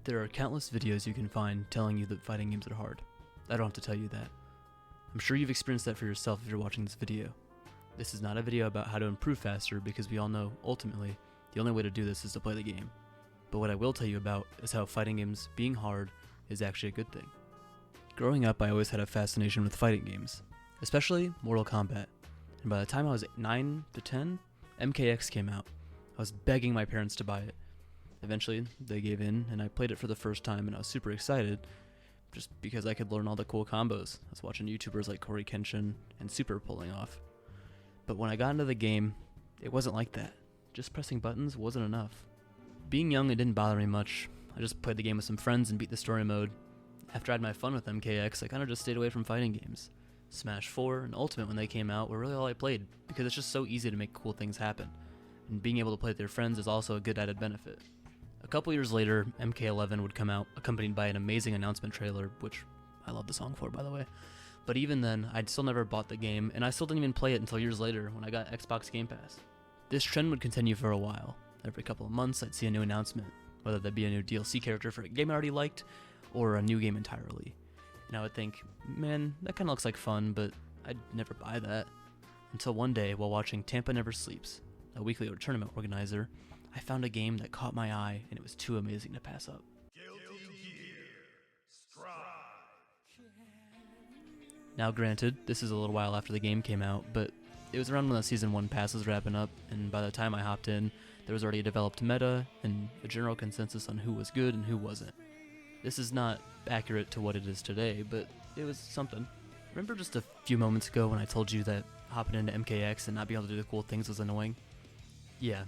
There are countless videos you can find telling you that fighting games are hard. I don't have to tell you that. I'm sure you've experienced that for yourself if you're watching this video. This is not a video about how to improve faster because we all know, ultimately, the only way to do this is to play the game. But what I will tell you about is how fighting games being hard is actually a good thing. Growing up, I always had a fascination with fighting games, especially Mortal Kombat. And by the time I was 9 to 10, MKX came out. I was begging my parents to buy it. Eventually, they gave in, and I played it for the first time, and I was super excited, just because I could learn all the cool combos. I was watching YouTubers like Corey Kenshin and Super pulling off. But when I got into the game, it wasn't like that. Just pressing buttons wasn't enough. Being young, it didn't bother me much. I just played the game with some friends and beat the story mode. After I had my fun with MKX, I kind of just stayed away from fighting games. Smash 4 and Ultimate, when they came out, were really all I played, because it's just so easy to make cool things happen. And being able to play with your friends is also a good added benefit. A couple years later, MK11 would come out, accompanied by an amazing announcement trailer, which I love the song for, by the way. But even then, I'd still never bought the game, and I still didn't even play it until years later when I got Xbox Game Pass. This trend would continue for a while. Every couple of months, I'd see a new announcement, whether that be a new DLC character for a game I already liked, or a new game entirely. And I would think, man, that kind of looks like fun, but I'd never buy that. Until one day, while watching Tampa Never Sleeps, a weekly tournament organizer, I found a game that caught my eye, and it was too amazing to pass up. Guilty Gear Strive. Now granted, this is a little while after the game came out, but it was around when the Season 1 pass was wrapping up, and by the time I hopped in, there was already a developed meta, and a general consensus on who was good and who wasn't. This is not accurate to what it is today, but it was something. Remember just a few moments ago when I told you that hopping into MKX and not being able to do the cool things was annoying? Yeah,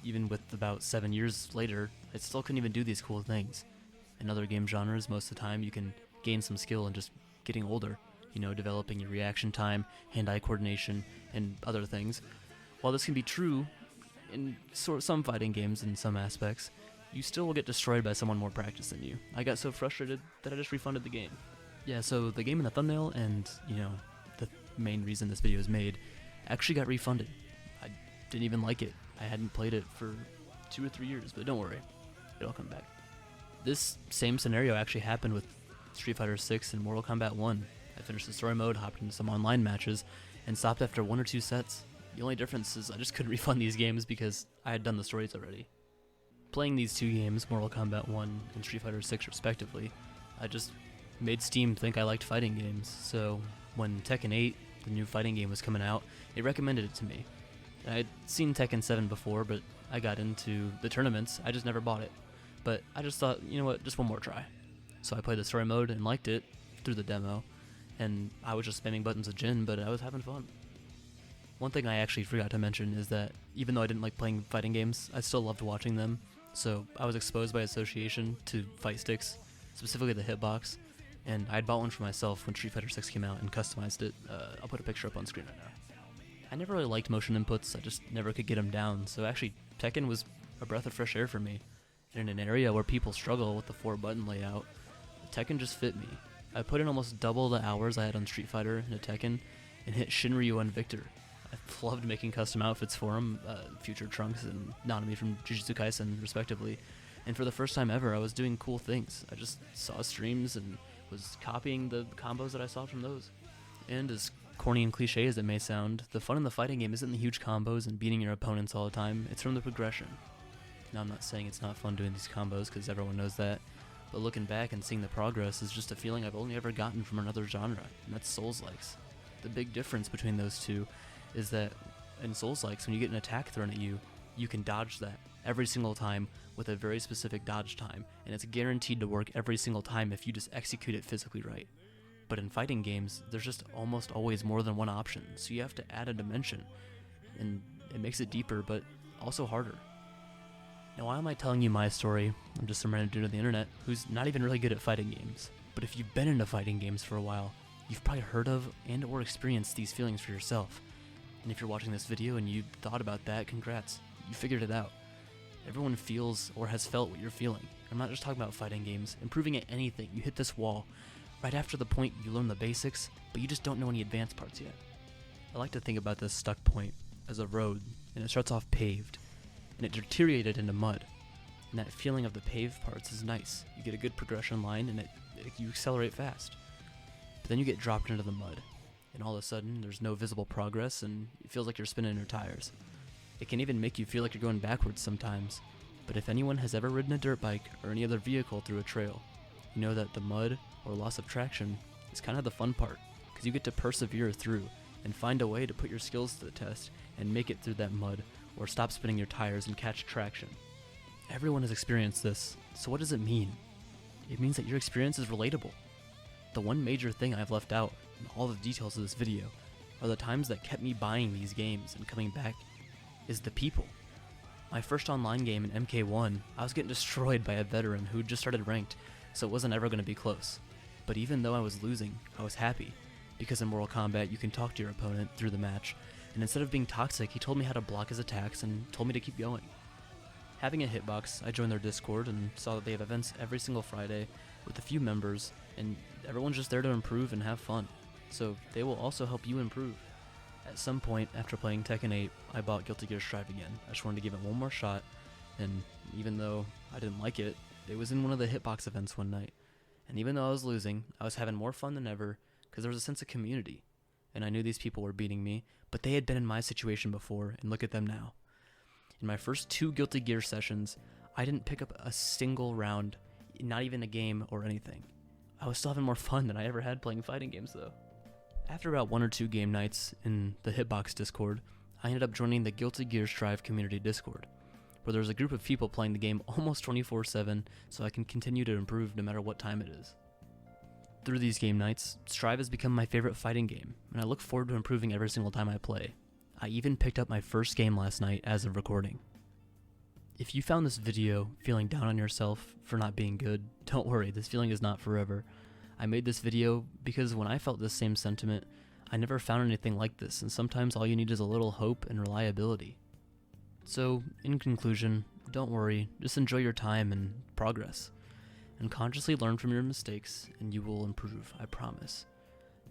even with about 7 years later, I still couldn't even do these cool things. In other game genres, most of the time you can gain some skill in just getting older, developing your reaction time, hand-eye coordination, and other things. While this can be true in some fighting games in some aspects, you still will get destroyed by someone more practiced than you. I got so frustrated that I just refunded the game. Yeah, so the game in the thumbnail and, the main reason this video is made actually got refunded. I didn't even like it. I hadn't played it for 2 or 3 years, but don't worry, it'll come back. This same scenario actually happened with Street Fighter 6 and Mortal Kombat 1. I finished the story mode, hopped into some online matches, and stopped after 1 or 2 sets. The only difference is I just couldn't refund these games because I had done the stories already. Playing these 2 games, Mortal Kombat 1 and Street Fighter 6 respectively, I just made Steam think I liked fighting games, so when Tekken 8, the new fighting game, was coming out, it recommended it to me. I'd seen Tekken 7 before, but I got into the tournaments, I just never bought it. But I just thought, you know what, just one more try. So I played the story mode and liked it through the demo, and I was just spamming buttons with Jin, but I was having fun. One thing I actually forgot to mention is that even though I didn't like playing fighting games, I still loved watching them, so I was exposed by association to fight sticks, specifically the hitbox, and I'd bought one for myself when Street Fighter 6 came out and customized it. I'll put a picture up on screen right now. I never really liked motion inputs, I just never could get them down, so actually Tekken was a breath of fresh air for me. And in an area where people struggle with the 4-button layout, Tekken just fit me. I put in almost double the hours I had on Street Fighter into Tekken, and hit Shinryu and Victor. I loved making custom outfits for them, Future Trunks and Nanami from Jujutsu Kaisen respectively, and for the first time ever I was doing cool things. I just saw streams and was copying the combos that I saw from those. And as corny and cliche as it may sound, the fun in the fighting game isn't the huge combos and beating your opponents all the time, it's from the progression. Now I'm not saying it's not fun doing these combos, because everyone knows that, but looking back and seeing the progress is just a feeling I've only ever gotten from another genre, and that's Souls-likes. The big difference between those two is that in Souls-likes, when you get an attack thrown at you, you can dodge that every single time with a very specific dodge time, and it's guaranteed to work every single time if you just execute it physically right. But in fighting games, there's just almost always more than one option, so you have to add a dimension, and it makes it deeper, but also harder. Now, why am I telling you my story? I'm just some random dude on the internet who's not even really good at fighting games. But if you've been into fighting games for a while, you've probably heard of and or experienced these feelings for yourself. And if you're watching this video and you thought about that, congrats, you figured it out. Everyone feels or has felt what you're feeling. I'm not just talking about fighting games. Improving at anything, you hit this wall right after the point you learn the basics, but you just don't know any advanced parts yet. I like to think about this stuck point as a road, and it starts off paved, and it deteriorated into mud. And that feeling of the paved parts is nice. You get a good progression line and you accelerate fast. But then you get dropped into the mud, and all of a sudden there's no visible progress and it feels like you're spinning your tires. It can even make you feel like you're going backwards sometimes. But if anyone has ever ridden a dirt bike or any other vehicle through a trail, you know that the mud or loss of traction is kind of the fun part, because you get to persevere through and find a way to put your skills to the test and make it through that mud or stop spinning your tires and catch traction. Everyone has experienced this, so what does it mean? It means that your experience is relatable. The one major thing I've left out in all the details of this video are the times that kept me buying these games and coming back is the people. My first online game in MK1, I was getting destroyed by a veteran who just started ranked, so it wasn't ever going to be close. But even though I was losing, I was happy, because in Mortal Kombat you can talk to your opponent through the match, and instead of being toxic, he told me how to block his attacks and told me to keep going. Having a hitbox, I joined their Discord and saw that they have events every single Friday with a few members, and everyone's just there to improve and have fun, so they will also help you improve. At some point after playing Tekken 8, I bought Guilty Gear Strive again. I just wanted to give it one more shot, and even though I didn't like it, it was in one of the hitbox events one night. And even though I was losing, I was having more fun than ever because there was a sense of community. And I knew these people were beating me, but they had been in my situation before, and look at them now. In my first 2 Guilty Gear sessions, I didn't pick up a single round, not even a game or anything. I was still having more fun than I ever had playing fighting games though. After about 1 or 2 game nights in the Hitbox Discord, I ended up joining the Guilty Gear Strive community Discord, where there's a group of people playing the game almost 24/7, so I can continue to improve no matter what time it is. Through these game nights, Strive has become my favorite fighting game, and I look forward to improving every single time I play. I even picked up my first game last night as of recording. If you found this video feeling down on yourself for not being good, don't worry, this feeling is not forever. I made this video because when I felt this same sentiment, I never found anything like this, and sometimes all you need is a little hope and reliability. So, in conclusion, don't worry, just enjoy your time and progress, and consciously learn from your mistakes, and you will improve, I promise.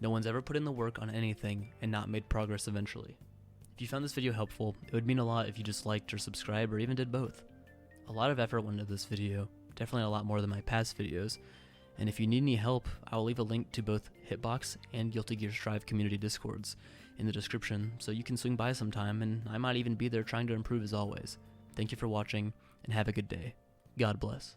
No one's ever put in the work on anything and not made progress eventually. If you found this video helpful, it would mean a lot if you just liked or subscribed or even did both. A lot of effort went into this video, definitely a lot more than my past videos, and if you need any help, I will leave a link to both Hitbox and Guilty Gear Strive community Discords in the description, so you can swing by sometime, and I might even be there trying to improve as always. Thank you for watching, and have a good day. God bless.